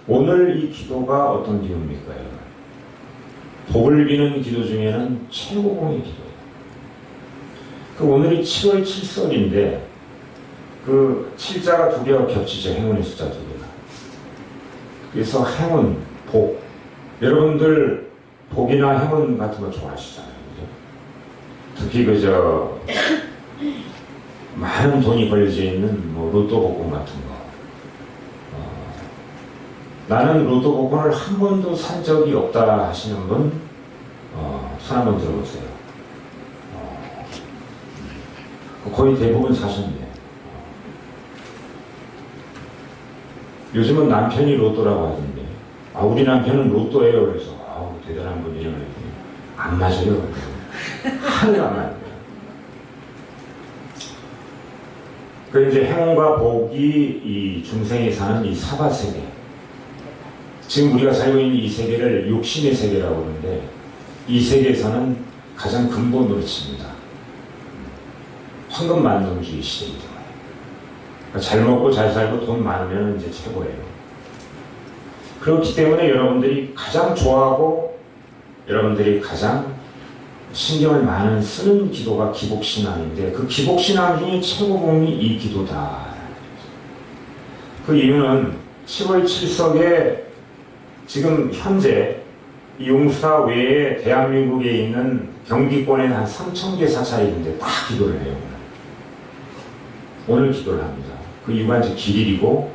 오늘 이 기도가 어떤 기도입니까? 복을 비는 기도 중에는 최고봉의 기도예요. 오늘이 7월 7설인데 그 7자가 두 개가 겹치죠. 행운의 숫자 두 개가. 그래서 행운, 복. 여러분들 복이나 행운 같은 거 좋아하시잖아요. 그죠? 특히 많은 돈이 걸려져 있는 로또 복권 같은 거. 나는 로또 복권을 한 번도 산 적이 없다 하시는 분, 손 한번 들어보세요. 거의 대부분 사셨네요. 요즘은 남편이 로또라고 하던데, 우리 남편은 로또예요. 그래서, 대단한 분이에요. 안 맞아요. 하나도 안 맞아요. 이제 행운과 복이 이 중생이 사는 이 사바세계. 지금 우리가 살고 있는 이 세계를 육신의 세계라고 하는데, 이 세계에서는 가장 근본으로 칩니다. 황금만동주의 시대이기 때문에. 그러니까 잘 먹고 잘 살고 돈 많으면 이제 최고예요. 그렇기 때문에 여러분들이 가장 좋아하고 여러분들이 가장 신경을 많이 쓰는 기도가 기복신앙인데, 그 기복신앙 중에 최고봉이 이 기도다. 그 이유는 10월 7석에 지금 현재 이 용사 외에 대한민국에 있는 경기권에는 한 3,000개 사찰이 있는데 다 기도를 해요. 오늘 기도를 합니다. 그 이유가 이제 길일이고,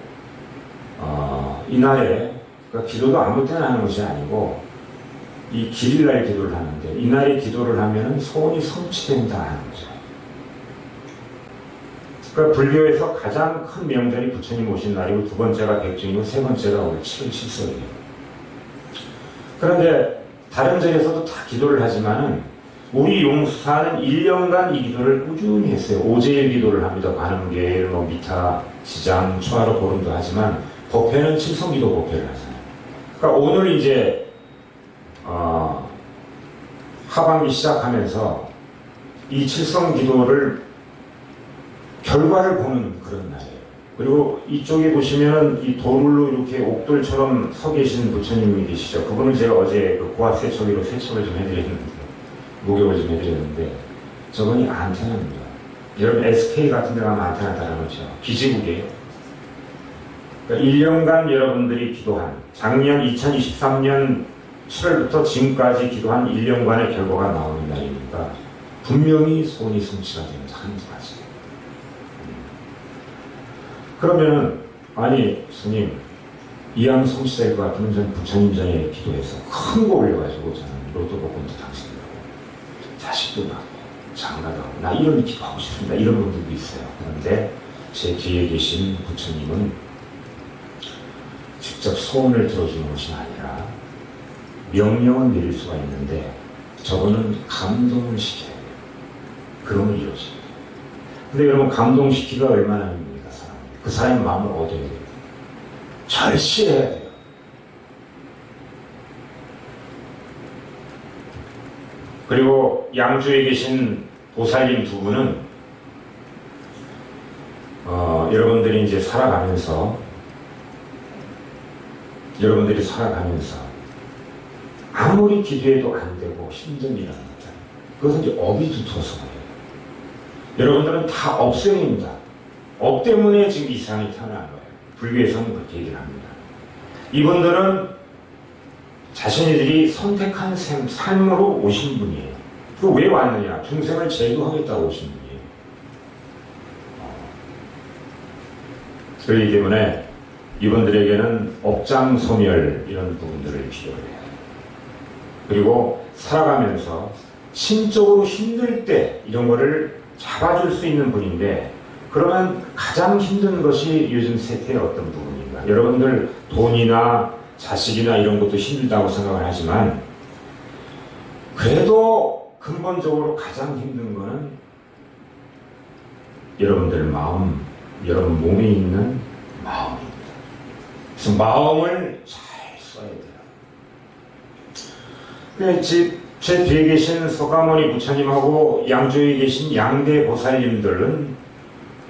이날에, 그러니까 기도도 아무 때나 하는 것이 아니고, 이 길일날 기도를 하는데, 이날에 기도를 하면은 소원이 성취된다 하는 거죠. 그러니까 불교에서 가장 큰 명절이 부처님 오신 날이고, 두 번째가 백중이고, 세 번째가 오늘 7월 7설이에요. 그런데 다른 절에서도 다 기도를 하지만은 우리 용사는 1년간 이 기도를 꾸준히 했어요. 오제일 기도를 합니다. 관음계일, 미타, 지장, 초하루, 보름도 하지만 법회는 칠성기도 법회를 하잖아요. 그러니까 오늘 이제 하반기 시작하면서 이 칠성기도를 결과를 보는 그런 날이에요. 그리고 이쪽에 보시면 이 도룰로 이렇게 옥돌처럼 서 계신 부처님이 계시죠. 그분을 제가 어제 그 고압세척기로 세척을 좀 해드렸는데, 목욕을 좀 해드렸는데, 저분이 안테나입니다. 여러분 SK 같은 데 가면 안테나 달아놓죠. 기지국이에요. 그러니까 1년간 여러분들이 기도한, 작년 2023년 7월부터 지금까지 기도한 1년간의 결과가 나오는 날이니까 분명히 소원이 성취가 됩니다. 한 가지. 그러면은, 스님, 이왕 성취될 것 같으면 전 부처님 전에 기도해서 큰 거 올려가지고 저는 로또 복권도 당신이라고 자식도 낳고 장가도 하고 나 이런 기도하고 싶습니다. 이런 분들도 있어요. 그런데 제 뒤에 계신 부처님은 직접 소원을 들어주는 것이 아니라 명령은 내릴 수가 있는데 저분은 감동을 시켜야 돼요. 그러면 이루어집니다. 근데 여러분, 감동시키기가 얼마나 힘듭니까? 그 사람의 마음을 얻어야 돼요. 절실해야 돼요. 그리고 양주에 계신 보살님 두 분은 여러분들이 이제 살아가면서 아무리 기도해도 안 되고 힘든 일은 없다. 그것은 이제 업이 두터워서 그래요. 여러분들은 다 업생입니다. 업 때문에 지금 이 세상에 태어난 거예요. 불교에서는 그렇게 얘기를 합니다. 이분들은 자신들이 선택한 삶으로 오신 분이에요. 그 왜 왔느냐? 중생을 제도하겠다고 오신 분이에요. 그렇기 때문에 이분들에게는 업장소멸 이런 부분들을 필요로 해요. 그리고 살아가면서 심적으로 힘들 때 이런 거를 잡아줄 수 있는 분인데, 그러면 가장 힘든 것이 요즘 세태의 어떤 부분인가? 여러분들 돈이나 자식이나 이런 것도 힘들다고 생각을 하지만, 그래도 근본적으로 가장 힘든 거는 여러분들 마음, 여러분 몸에 있는 마음입니다. 그래서 마음을 잘 써야 돼요. 제 뒤에 계신 서가모니 부처님하고 양주에 계신 양대 보살님들은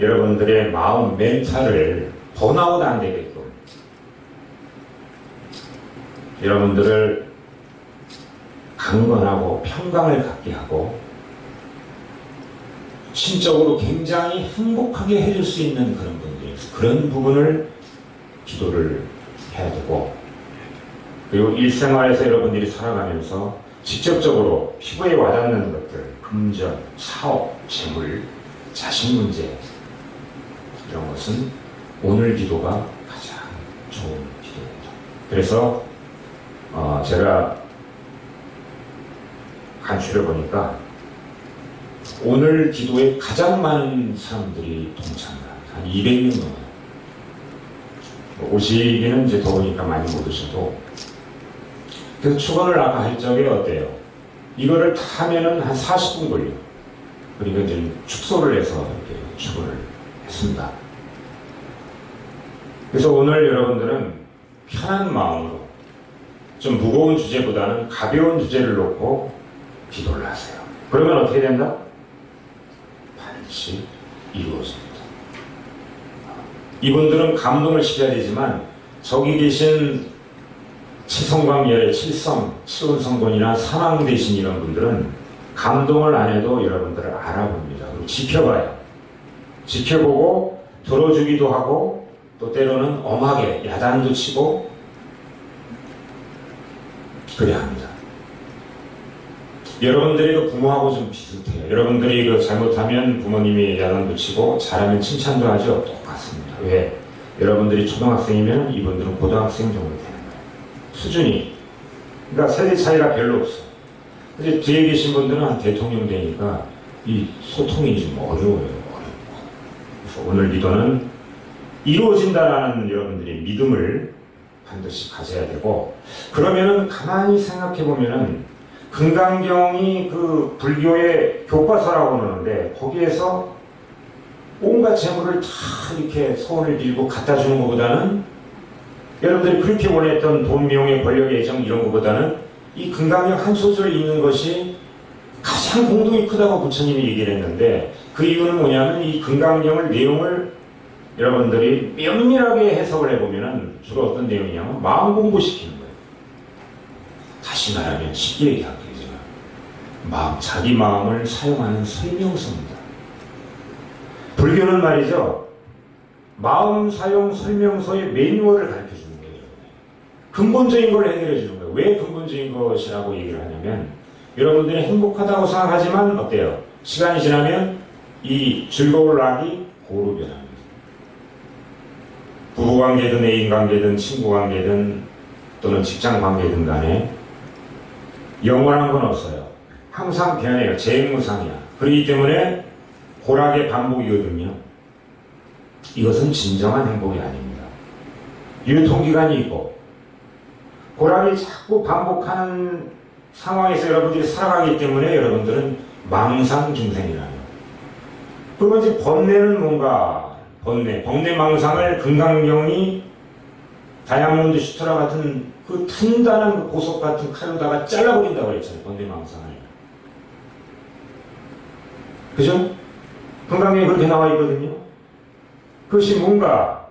여러분들의 마음, 멘탈을 번아웃 안 되게끔 여러분들을 강건하고 평강을 갖게 하고 심적으로 굉장히 행복하게 해줄 수 있는 그런 분들이어서 그런 부분을 기도를 해야 되고, 그리고 일생활에서 여러분들이 살아가면서 직접적으로 피부에 와닿는 것들, 금전, 사업, 재물, 자식 문제, 이런 것은 오늘 기도가 가장 좋은 기도입니다. 그래서 제가 간추려 보니까 오늘 기도에 가장 많은 사람들이 동참합니다. 한 200명 넘어요. 오시기는 이제 더우니까 많이 못 오셔도. 그래서 축원을 아까 할 적에 어때요? 이거를 다 하면은 한 40분 걸려요. 그러니까 이제 축소를 해서 이렇게 축원을 했습니다. 그래서 오늘 여러분들은 편한 마음으로 좀 무거운 주제보다는 가벼운 주제를 놓고 기도를 하세요. 그러면 어떻게 된다? 반드시 이루어집니다. 이분들은 감동을 시켜야 되지만 저기 계신 치성광열의 칠성, 칠운성본이나 사망대신 이런 분들은 감동을 안 해도 여러분들을 알아봅니다. 그리고 지켜봐요. 지켜보고 들어주기도 하고 또 때로는 엄하게 야단도 치고 그래야 합니다. 여러분들이 그 부모하고 좀 비슷해요. 여러분들이 그 잘못하면 부모님이 야단도 치고 잘하면 칭찬도 하죠. 똑같습니다. 왜? 여러분들이 초등학생이면 이분들은 고등학생 정도 되는 거예요. 수준이. 그러니까 세대 차이가 별로 없어. 근데 뒤에 계신 분들은 한 대통령 되니까 이 소통이 좀 어려워요. 어렵고. 그래서 오늘 기도는 이루어진다라는 여러분들의 믿음을 반드시 가져야 되고, 그러면은 가만히 생각해 보면은 금강경이 그 불교의 교과서라고 그러는데 거기에서 온갖 재물을 다 이렇게 소원을 빌고 갖다 주는 것보다는, 여러분들이 그렇게 원했던 돈, 명예, 권력의 애정 이런 것보다는 이 금강경 한 소절 읽는 것이 가장 공동이 크다고 부처님이 얘기를 했는데, 그 이유는 뭐냐면 이 금강경을 내용을 여러분들이 면밀하게 해석을 해보면 주로 어떤 내용이냐면 마음 공부시키는 거예요. 다시 말하면 쉽게 얘기하면 자기 마음을 사용하는 설명서입니다. 불교는 말이죠, 마음 사용 설명서의 매뉴얼을 가르쳐 주는 거예요. 근본적인 걸 해결해 주는 거예요. 왜 근본적인 것이라고 얘기를 하냐면, 여러분들이 행복하다고 생각하지만 어때요? 시간이 지나면 이 즐거울 낙이 고로 변합니다. 부부관계든 애인관계든 친구관계든 또는 직장관계든 간에 영원한 건 없어요. 항상 변해요. 재무상이야. 그렇기 때문에 고락의 반복이거든요. 이것은 진정한 행복이 아닙니다. 유통기간이 있고 고락이 자꾸 반복하는 상황에서 여러분들이 살아가기 때문에 여러분들은 망상중생이라는 거예요. 그러면 이제 번뇌는 뭔가, 번뇌망상을 금강경이 다이아몬드 슈트라 같은 그 단단한 그 보석 같은 칼로다가 잘라버린다고 그랬잖아요. 번뇌망상을. 그죠? 금강경에 그렇게 나와 있거든요. 그것이 뭔가,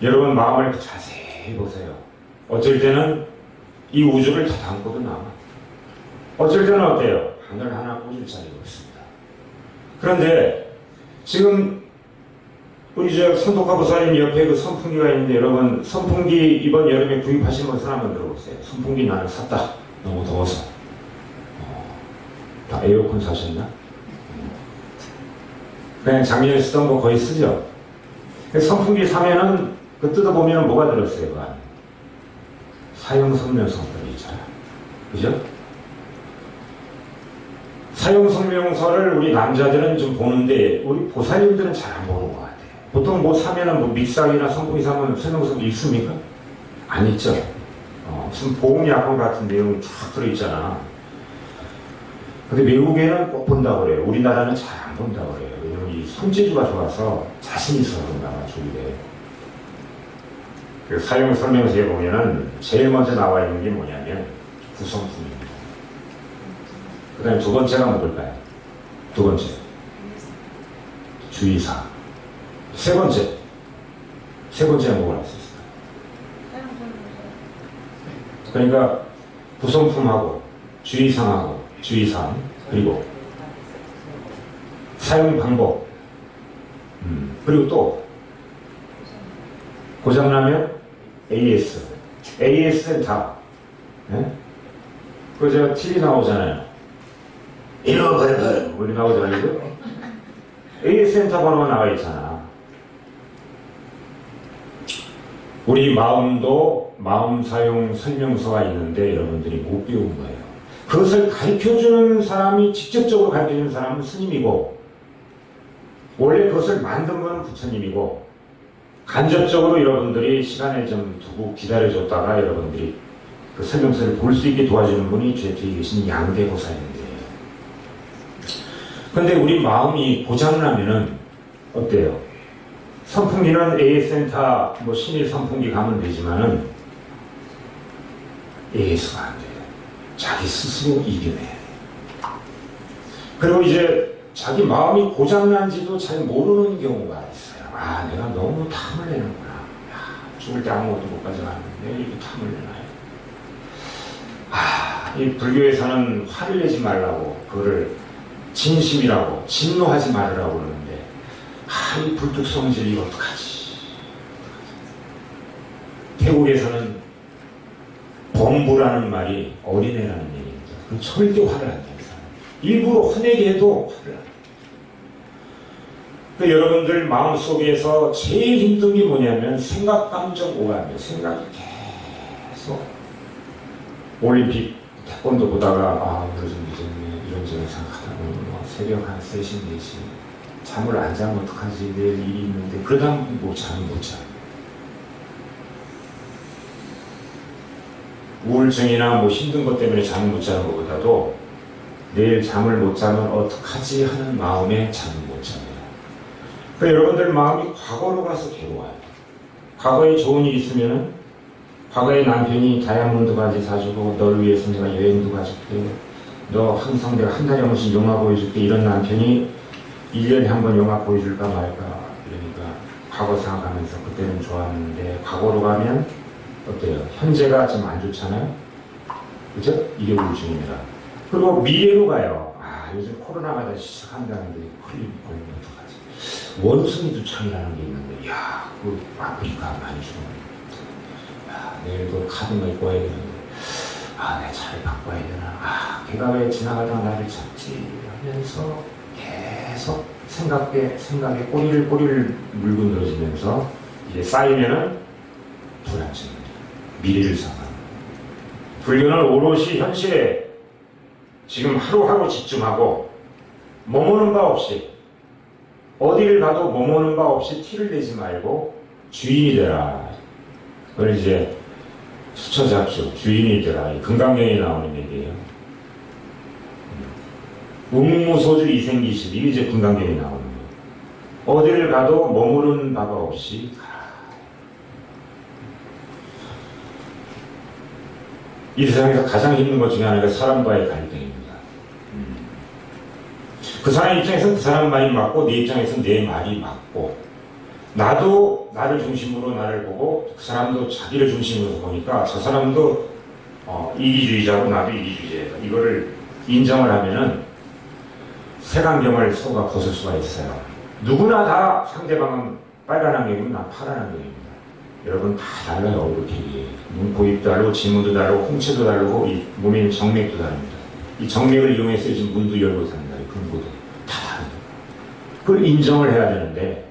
여러분 마음을 자세히 보세요. 어쩔 때는 이 우주를 다 담고도 남아. 어쩔 때는 어때요? 하늘 하나 꽂을 자리가 없습니다. 그런데 지금 우리 저 선독가보살님 옆에 그 선풍기가 있는데, 여러분 선풍기 이번 여름에 구입하신 것을 한번 들어보세요. 선풍기 나는 샀다. 너무 더워서. 다 에어컨 사셨나? 그냥 작년에 쓰던 거 거의 쓰죠? 선풍기 사면은 그 뜯어보면 뭐가 들었어요? 그 안에 사용설명서들이 있잖아요. 그죠? 사용설명서를 우리 남자들은 좀 보는데 우리 보살님들은 잘 안 보는 것 같아요. 보통 뭐 사면은 뭐 믹사기나 선풍기 사면 설명서 읽습니까? 안 읽죠? 무슨 보험약품 같은 내용이 쫙 들어있잖아. 근데 외국에는 꼭 본다고 그래요. 우리나라는 잘 안 본다고 그래요. 왜냐면 이 손재주가 좋아서 자신 있어서 그런가 봐, 조리에. 그 사용 설명서에 보면은 제일 먼저 나와 있는 게 뭐냐면 구성품입니다. 그 다음에 두 번째가 뭘까요? 두 번째. 주의사. 세 번째는 뭐가 할 수 있을까요? 그러니까 구성품하고 주의사항하고 주의사항 그리고 사용 방법 그리고 또 고장나면 AS 센터 네? 그저 TV 나오잖아요. 이러버려 우리 나오잖아요. 이거? AS 센터 번호가 나와 있잖아. 우리 마음도 마음 사용 설명서가 있는데 여러분들이 못 배운 거예요. 그것을 가르쳐주는 사람이 직접적으로 가르쳐주는 사람은 스님이고 원래 그것을 만든 것은 부처님이고 간접적으로 여러분들이 시간을 좀 두고 기다려줬다가 여러분들이 그 설명서를 볼 수 있게 도와주는 분이 제 뒤에 계신 양대보살인데요. 근데 우리 마음이 고장나면은 어때요? 선풍기는 AS센터 뭐 신일 선풍기 가면 되지만은 AS가 안 돼요. 자기 스스로 이겨내야 돼요. 그리고 이제 자기 마음이 고장난지도 잘 모르는 경우가 있어요. 아, 내가 너무 탐을 내는구나. 야, 죽을 때 아무것도 못 가져가는데 이렇게 탐을 내나요? 아, 이 불교에서는 화를 내지 말라고 그거를 진심이라고 진노하지 말으라고 그러는데 아, 이 불뚝성질 이거 어떡하지? 태국에서는 범부라는 말이 어린애라는 얘기입니다. 그럼 절대 화를 안 내는 사람. 일부러 화내게 해도 화를 안 내요. 그 여러분들 마음속에서 제일 힘든 게 뭐냐면 생각, 감정, 오감이에요. 생각이 계속 올림픽 태권도 보다가 아, 오늘 좀 늦었네 이런저런 생각하다 보면 뭐 새벽 한 3시, 4시 잠을 안 자면 어떡하지 내일 일이 있는데 그러다 뭐 잠을 못 자. 우울증이나 뭐 힘든 것 때문에 잠을 못 자는 것보다도 내일 잠을 못 자면 어떡하지 하는 마음에 잠을 못 자요. 그러니까 여러분들 마음이 과거로 가서 괴로워요. 과거에 좋은 일이 있으면은 과거에 남편이 다이아몬드 바지 사주고 너를 위해서 내가 여행도 가줄게. 너 항상 내가 한 달에 한 번씩 영화 보여줄게. 이런 남편이 1년에 한 번 영화 보여줄까 말까. 그러니까 과거 생각하면서 그때는 좋았는데 과거로 가면 어때요? 현재가 좀 안 좋잖아요? 그죠? 이게 우울증입니다. 그리고 미래로 가요. 아, 요즘 코로나가 다시 시작한다는데 걸리면 어떡하지? 원숭이 두창이라는 게 있는데, 야, 그 아프리카 많이 죽었는데. 야, 내일도 카드가 입고 와야 되는데, 아, 내 차를 바꿔야 되나? 아, 걔가 왜 지나가다가 나를 찾지? 하면서 계속 생각에 꼬리를 물고 늘어지면서 이제 쌓이면은 불안증입니다. 미래를 생각합니다. 불교는 오롯이 현실에 지금 하루하루 집중하고 머무는 바 없이 어디를 가도 머무는 바 없이 티를 내지 말고 주인이 되라. 그걸 이제 수처잡수 주인이 되라. 금강경에 나오는 얘기예요. 우무소주 이생기실 이게 이제 금강경에 나오는 거예요. 어디를 가도 머무는 바가 없이 이 세상에서 가장 힘든 것 중에 하나가 사람과의 갈등입니다. 그 사람 입장에서는 그 사람 말이 맞고 내 입장에서는 내 말이 맞고 나도 나를 중심으로 나를 보고 그 사람도 자기를 중심으로 보니까 저 사람도 이기주의자고 나도 이기주의자다. 이거를 인정을 하면은 색안경을 서로가 벗을 수가 있어요. 누구나 다 상대방은 빨간 안경이면 난 파란 안경입니다. 여러분 다 달라요. 얼굴색이. 눈, 코, 입 다르고 지문도 다르고 홍채도 다르고 이 몸에 있는 정맥도 다릅니다. 이 정맥을 이용해서 지금 문도 열고 산다. 이 근고도 다 다릅니다. 그걸 인정을 해야 되는데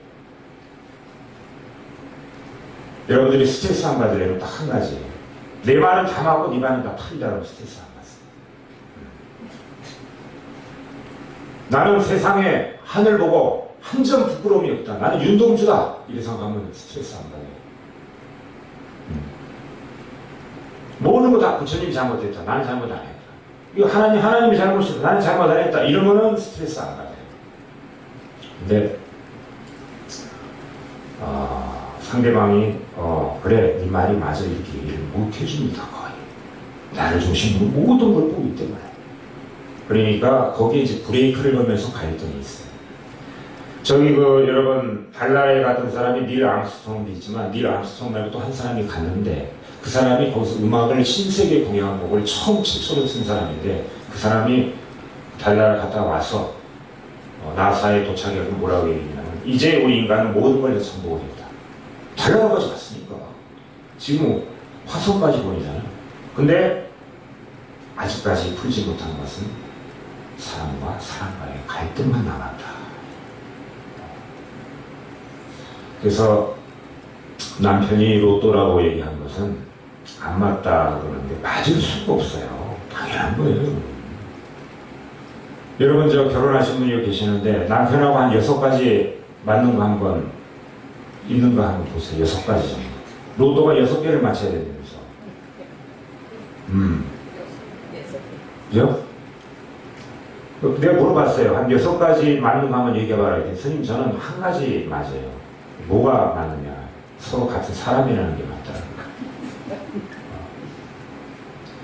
여러분들이 스트레스 안 받으려면 딱 한 가지예요. 내 말은 다 맞고 네 말은 다 틀리다라고 스트레스 안 받습니다. 나는 세상에 하늘 보고 한 점 부끄러움이 없다. 나는 윤동주다. 이렇게 생각하면 스트레스 안 받아요. 모든 거 다 부처님이 잘못했다. 나는 잘못 안 했다. 이거 하나님이 잘못했다. 나는 잘못 안 했다. 이러면은 스트레스 안 받아요. 근데 상대방이 그래 네 말이 맞아 이렇게 얘기를 못 해줍니다. 거의 나를 중심으로 모든 걸 보기 때문에 그러니까 거기에 이제 브레이크를 걸면서 갈등이 있어요. 저기 여러분 달나라에 갔던 사람이 닐 암스트롱도 있지만 닐 암스트롱 말고 또 한 사람이 갔는데 그 사람이 거기서 음악을 신세계 공양한 곡을 처음 최초로 쓴 사람인데 그 사람이 달나라 갔다 와서 나사에 도착해서 뭐라고 얘기냐면 이제 우리 인간은 모든 걸 정복을 했다. 달나라까지 갔으니까 지금 화성까지 보이잖아요. 근데 아직까지 풀지 못한 것은 사람과 사람과의 갈등만 남았다. 그래서 남편이 로또라고 얘기한 것은 안 맞다 그러는데 맞을 수가 없어요. 당연한 거예요. 여러분 저 결혼하신 분이 계시는데 남편하고 한 6가지 맞는 거 한번 있는 거 한번 보세요. 6가지 정도. 로또가 6개를 맞춰야 된다면서. 그죠? 내가 물어봤어요. 한 6가지 맞는 거 한번 얘기해봐라. 스님 저는 한 가지 맞아요. 뭐가 맞느냐? 서로 같은 사람이라는 게 맞다.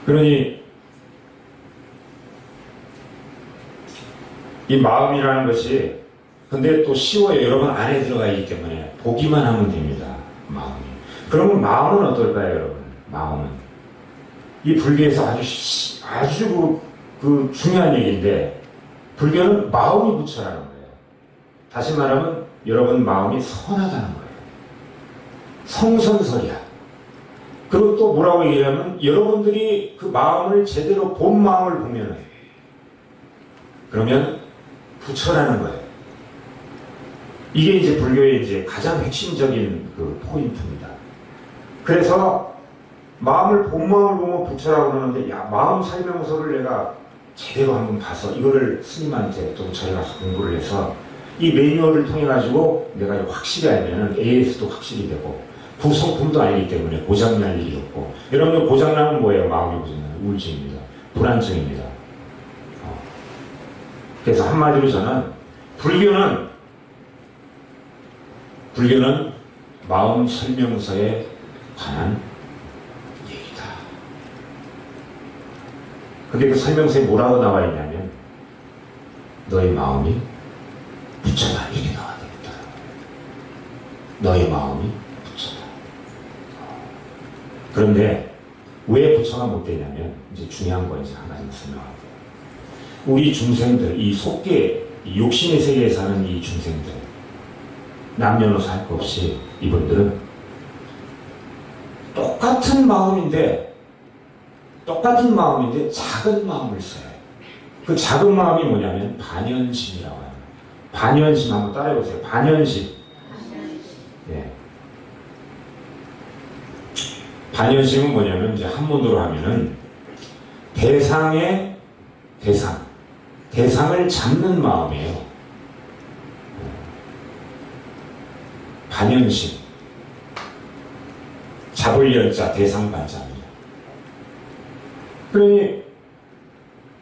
그러니 이 마음이라는 것이 근데 또 쉬워요. 여러분 안에 들어가 있기 때문에 보기만 하면 됩니다. 마음이. 그러면 마음은 어떨까요, 여러분? 마음은 이 불교에서 아주 그 중요한 얘기인데 불교는 마음이 부처라는 거예요. 다시 말하면 여러분 마음이 선하다는 거예요. 성선설이야. 그리고 또 뭐라고 얘기하면 여러분들이 그 마음을 제대로 본 마음을 보면은 그러면 부처라는 거예요. 이게 이제 불교의 이제 가장 핵심적인 그 포인트입니다. 그래서 마음을 본 마음을 보면 부처라고 그러는데 야 마음 설명서를 내가 제대로 한번 봐서 이거를 스님한테 또 저희 가서 공부를 해서 이 매뉴얼을 통해 가지고 내가 확실히 알면은 AS도 확실히 되고 부성품도 아니기 때문에 고장날 일이 없고 여러분들 고장나면 뭐예요? 마음이 고장나면 우울증입니다. 불안증입니다. 그래서 한마디로 저는 불교는 마음 설명서에 관한 얘기다. 근데 그 설명서에 뭐라고 나와 있냐면 너의 마음이 부처다 이렇게 나와 있다. 너의 마음이 부처다. 그런데 왜 부처가 못 되냐면 이제 중요한 거 이제 한 가지만 설명할게요. 우리 중생들 이 속계 이 욕심의 세계에 사는 이 중생들 남녀노소 할 것 없이 이분들은 똑같은 마음인데 작은 마음을 써요. 그 작은 마음이 뭐냐면 반연심이라고 해요. 반연심 한번 따라해보세요. 반연심. 네. 반연심은 뭐냐면 이제 한문으로 하면은 대상을 잡는 마음이에요. 반연심. 잡을 연자 대상 반자입니다. 그러니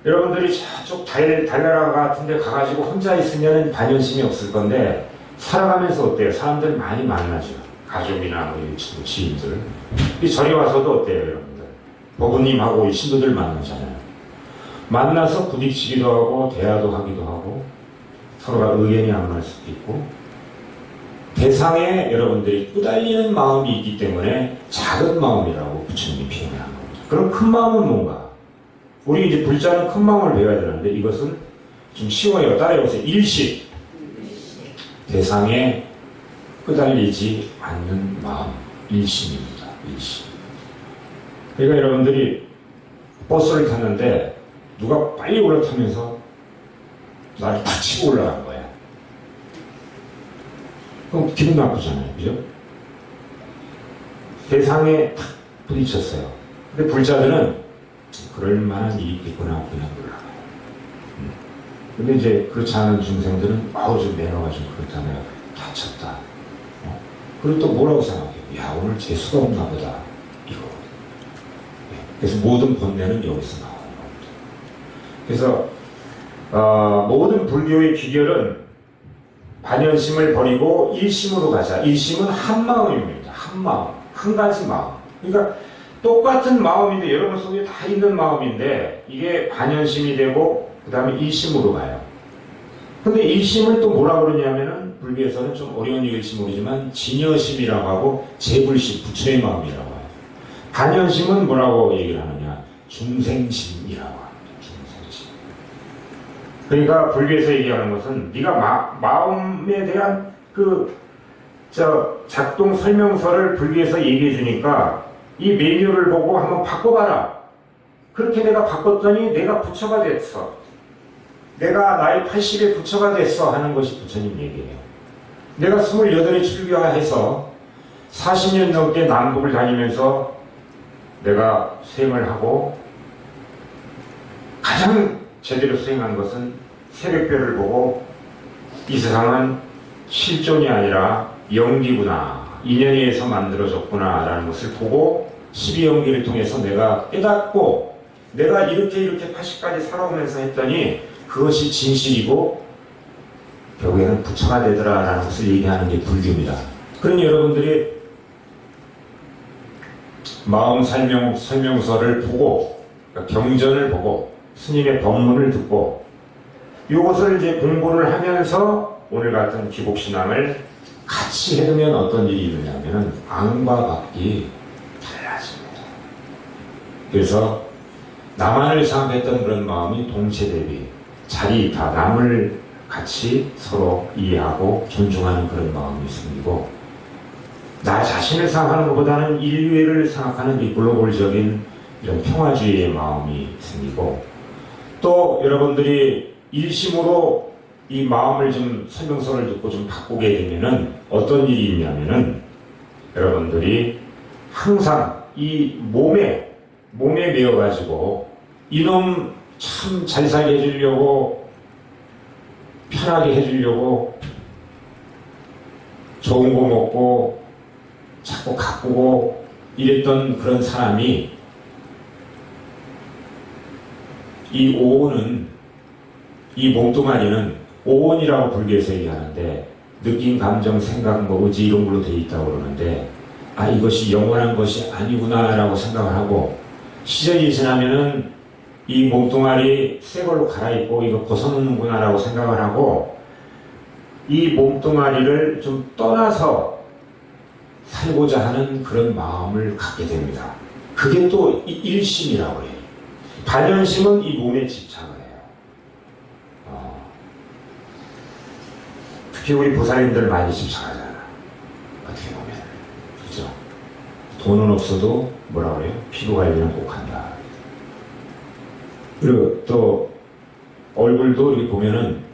여러분들이 저쪽 달나라 같은 데 가가지고 혼자 있으면 반연심이 없을 건데 살아가면서 어때요? 사람들 많이 만나죠. 가족이나 우리 지인들. 이 절에 와서도 어때요, 여러분들? 법부님하고 신도들 만나잖아요. 만나서 부딪히기도 하고 대화도 하기도 하고 서로가 의견이 안 맞을 수도 있고 대상에 여러분들이 끄달리는 마음이 있기 때문에 작은 마음이라고 부처님이 표현을 한 겁니다. 그럼 큰 마음은 뭔가? 우리 이제 불자는 큰 마음을 배워야 되는데 이것은 좀 쉬워요. 따라해보세요. 일식. 대상에 끄달리지 않는 마음. 일심입니다. 일심. 그러니까 여러분들이 버스를 탔는데 누가 빨리 올라타면서 나를 탁 치고 올라간 거야. 그럼 기분 나쁘잖아요. 그죠? 대상에 탁 부딪혔어요. 근데 불자들은 그럴 만한 일이 있겠구나 하고 그냥 올라가요. 근데 이제 그렇지 않은 중생들은 좀 매너가 좀 그렇다네요. 다쳤다. 그리고 또 뭐라고 생각해요? 야 오늘 재수가 없나 보다. 이거. 그래서 모든 번뇌는 여기서 나와요. 그래서 모든 불교의 비결은 반연심을 버리고 일심으로 가자. 일심은 한 마음입니다. 한 마음, 한 가지 마음. 그러니까 똑같은 마음인데 여러분 속에 다 있는 마음인데 이게 반연심이 되고 그 다음에 일심으로 가요. 근데 일심을 또 뭐라 그러냐면은 불교에서는 좀 어려운 얘기일지 모르지만 진여심이라고 하고 재불심, 부처의 마음이라고 해요. 반연심은 뭐라고 얘기를 하느냐? 중생심이라고 합니다. 중생심. 그러니까 불교에서 얘기하는 것은 네가 마음에 대한 작동 설명서를 불교에서 얘기해 주니까 이 메뉴를 보고 한번 바꿔봐라. 그렇게 내가 바꿨더니 내가 부처가 됐어. 내가 나이 80에 부처가 됐어 하는 것이 부처님 얘기예요. 내가 28에 출가해서 40년 넘게 남북을 다니면서 내가 수행을 하고 가장 제대로 수행한 것은 새벽별을 보고 이 세상은 실존이 아니라 연기구나, 인연에 의해서 만들어졌구나 라는 것을 보고 12연기를 통해서 내가 깨닫고 내가 이렇게 80까지 살아오면서 했더니 그것이 진실이고 결국에는 부처가 되더라 라는 것을 얘기하는 게 불교입니다. 그러니 여러분들이 마음 설명서를 보고 그러니까 경전을 보고 스님의 법문을 듣고 이것을 이제 공부를 하면서 오늘 같은 기복신앙을 같이 해두면 어떤 일이 있느냐면 앙과 밖이 달라집니다. 그래서 나만을 생각했던 그런 마음이 동체대비 자리 다 남을 같이 서로 이해하고 존중하는 그런 마음이 생기고 나 자신을 생각하는 것보다는 인류를 생각하는 이 글로벌적인 이런 평화주의의 마음이 생기고 또 여러분들이 일심으로 이 마음을 좀 설명서를 듣고 좀 바꾸게 되면은 어떤 일이 있냐면은 여러분들이 항상 이 몸에 매여가지고 이놈 참 잘 살게 해주려고 편하게 해주려고 좋은 거 먹고 자꾸 가꾸고 이랬던 그런 사람이 이 오온은 이 몸뚱아리는 오온이라고 불교에서 얘기하는데 느낌, 감정, 생각, 의지 이런 걸로 되어 있다고 그러는데 이것이 영원한 것이 아니구나 라고 생각을 하고 시절이 지나면은 이 몸뚱아리 새 걸로 갈아입고 이거 벗어놓는구나 라고 생각을 하고 이 몸뚱아리를 좀 떠나서 살고자 하는 그런 마음을 갖게 됩니다. 그게 또 일심이라고 해요. 반연심은 이 몸에 집착을 해요. 특히 우리 보살님들 많이 집착하잖아. 어떻게 보면. 그죠? 돈은 없어도 뭐라 그래요? 피부 관리는 꼭 한다. 그리고 또 얼굴도 이렇게 보면은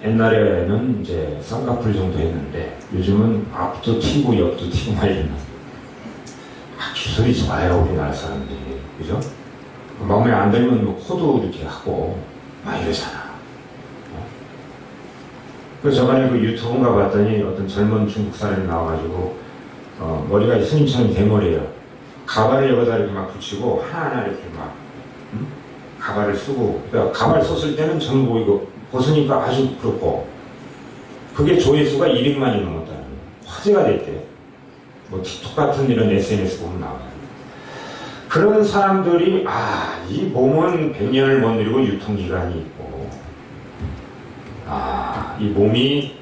옛날에는 이제 쌍꺼풀 정도 했는데 요즘은 앞도 튀고 옆도 튀고 막 이러는 기술이 좋아요 우리나라 사람들이. 그죠? 마음에 안 들면 뭐 코도 이렇게 하고 막 이러잖아. 그래서 저번에 그 유튜브인가 봤더니 어떤 젊은 중국 사람이 나와가지고 머리가 스님처럼 대머리예요. 가발을 여기다 이렇게 막 붙이고 하나하나 이렇게 막 가발을 쓰고 그러니까 가발 썼을 때는 전 보이고 벗으니까 아주 그렇고 그게 조회수가 200만이 넘었다는 거예요. 화제가 됐대. 뭐 틱톡 같은 이런 SNS 보면 나와요. 그런 사람들이 이 몸은 100년을 못 누리고 유통기간이 있고 이 몸이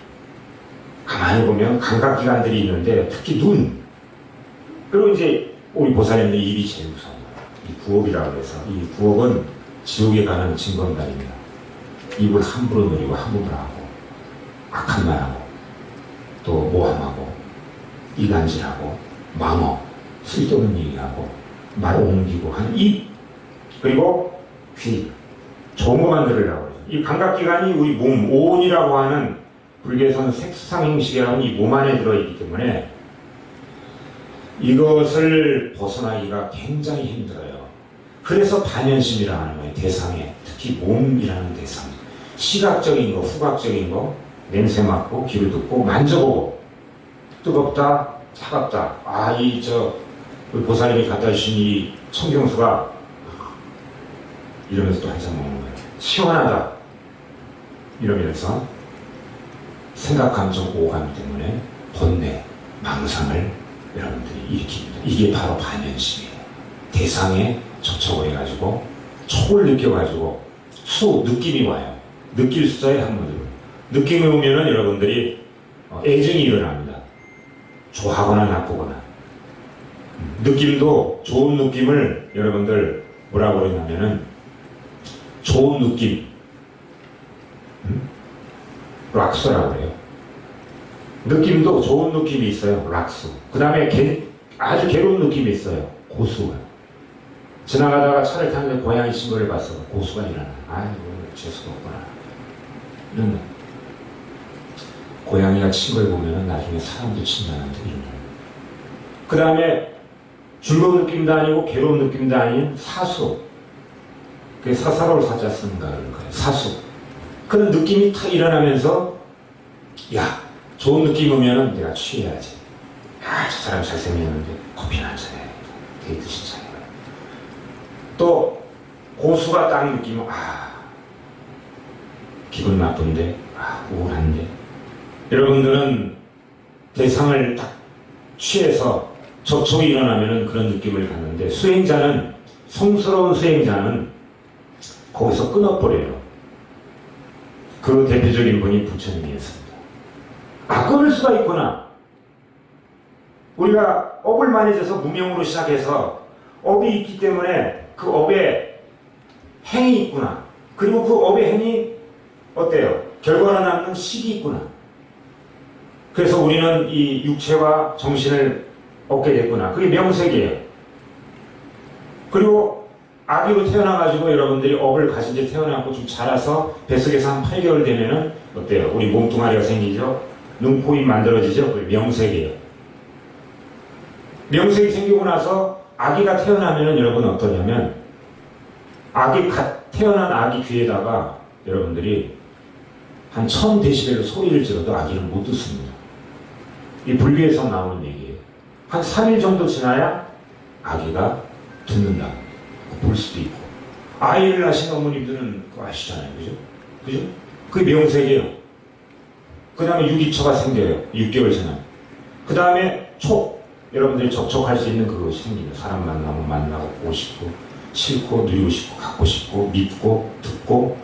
가만히 보면 감각기관들이 있는데 특히 눈 그리고 이제 우리 보살님들 입이 제일 무서운 거예요. 이 부업이라고 해서 이 부업은 지옥에 가는 징검다리입니다. 입을 함부로 누리고 함부로 하고 악한 말하고 또 모함하고 이간질하고 망어 쓸데없는 얘기하고 말 옮기고 하는 입 그리고 귀 좋은 것만 들으라고 해요. 이 감각기관이 우리 몸 오온이라고 하는 불교에서는 색수상행식이라는 이 몸 안에 들어있기 때문에 이것을 벗어나기가 굉장히 힘들어요. 그래서 반연심이라고 하는 거예요. 대상에 특히 몸이라는 대상 시각적인 거 후각적인 거 냄새 맡고 귀를 듣고 만져보고 뜨겁다 차갑다 우리 보살님이 갖다 주신 이 청경수가 이러면서 또 한잔 먹는 거예요. 시원하다 이러면서 생각, 감정, 오감 때문에 번뇌, 망상을 여러분들이 일으킵니다. 이게 바로 반연심이에요. 대상에 접촉을 해가지고 촉을 느껴가지고 느낌이 와요. 느낄 수자에 한번으로 느낌이 오면은 여러분들이 애정이 일어납니다. 좋아하거나 나쁘거나 느낌도 좋은 느낌을 여러분들 뭐라고 그러냐면은 좋은 느낌 락스라고 해요. 느낌도 좋은 느낌이 있어요. 락스. 그 다음에 아주 괴로운 느낌이 있어요. 고수가. 지나가다가 차를 타는데 고양이 신고를 봤어. 고수가 일어나. 아이고 재수가 없구나. 이런 고양이가 친 걸 보면은 나중에 사람도 친다는데 이런. 그 다음에 즐거운 느낌도 아니고 괴로운 느낌도 아닌 사수. 그게 사사로울 사자 쓰는가 그런 거예요. 사수. 그런 느낌이 탁 일어나면서 야 좋은 느낌 오면은 내가 취해야지. 야 저 사람 잘생겼는데 커피나 한잔 해. 데이트 신청해. 또 고수가 딱 느끼면 기분 나쁜데 우울한데 여러분들은 대상을 딱 취해서 접촉이 일어나면 그런 느낌을 갖는데 수행자는 성스러운 수행자는 거기서 끊어버려요. 그 대표적인 분이 부처님이었습니다. 끊을 수가 있구나. 우리가 업을 많이 져서 무명으로 시작해서 업이 있기 때문에 그 업에 행이 있구나. 그리고 그 업의 행이 어때요? 결과로 남는 식이 있구나. 그래서 우리는 이 육체와 정신을 얻게 됐구나. 그게 명색이에요. 그리고 아기로 태어나가지고 여러분들이 업을 가진 지 태어나고 좀 자라서 뱃속에서 한 8개월 되면은 어때요? 우리 몸뚱아리가 생기죠? 눈, 코, 입 만들어지죠? 그게 명색이에요. 명색이 생기고 나서 아기가 태어나면은 여러분 어떠냐면 태어난 아기 귀에다가 여러분들이 한 1000데시벨로 소리를 질러도 아기는 못 듣습니다. 이 불교에서 나오는 얘기예요. 한 3일 정도 지나야 아기가 듣는다. 볼 수도 있고. 아이를 낳으신 어머님들은 그거 아시잖아요. 그죠? 그죠? 그게 명색이에요. 그 다음에 유기처가 생겨요. 6개월 지나면. 그 다음에 여러분들이 접촉할 수 있는 그것이 생깁니다. 사람 만나고 보고 싶고 싫고 누리고 싶고 갖고 싶고 믿고 듣고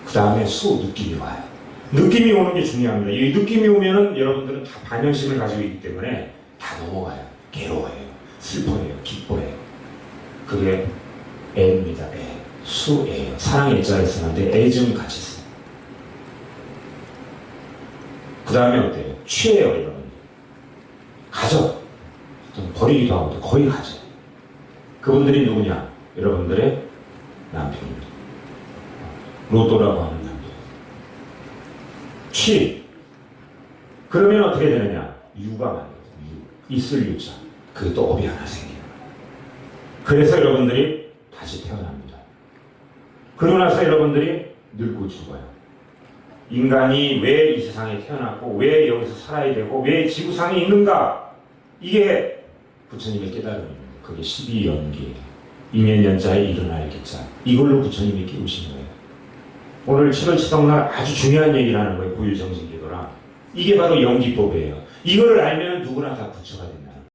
그 다음에 느낌이 와요. 느낌이 오는 게 중요합니다. 이 느낌이 오면은 여러분들은 다 반영심을 가지고 있기 때문에 다 넘어가요. 괴로워해요. 슬퍼해요. 기뻐해요. 그게 애입니다. 애. 수애예요. 사랑의 애자를 쓰는데 애증 같이 써요. 그 다음에 어때요? 취해요. 여러분. 가져. 버리기도 하고 거의 가져. 그분들이 누구냐? 여러분들의 남편입니다. 로또라고 하는 남편. 취. 그러면 어떻게 되느냐? 유가 만들어져요. 있을 유자. 그게 또 업이 하나 생겨요. 그래서 여러분들이 다시 태어납니다. 그러고 나서 여러분들이 늙고 죽어요. 인간이 왜 이 세상에 태어났고 왜 여기서 살아야 되고 왜 지구상에 있는가? 이게 부처님의 깨달음입니다. 그게 12연기예요. 인연연자에 일어날 기자. 이걸로 부처님이 깨우신 거예요. 오늘 7월 치성날 아주 중요한 얘기를 하는 거예요. 고유정신기도라. 이게 바로 연기법이에요. 이거를 알면 누구나 다 부처가 된다.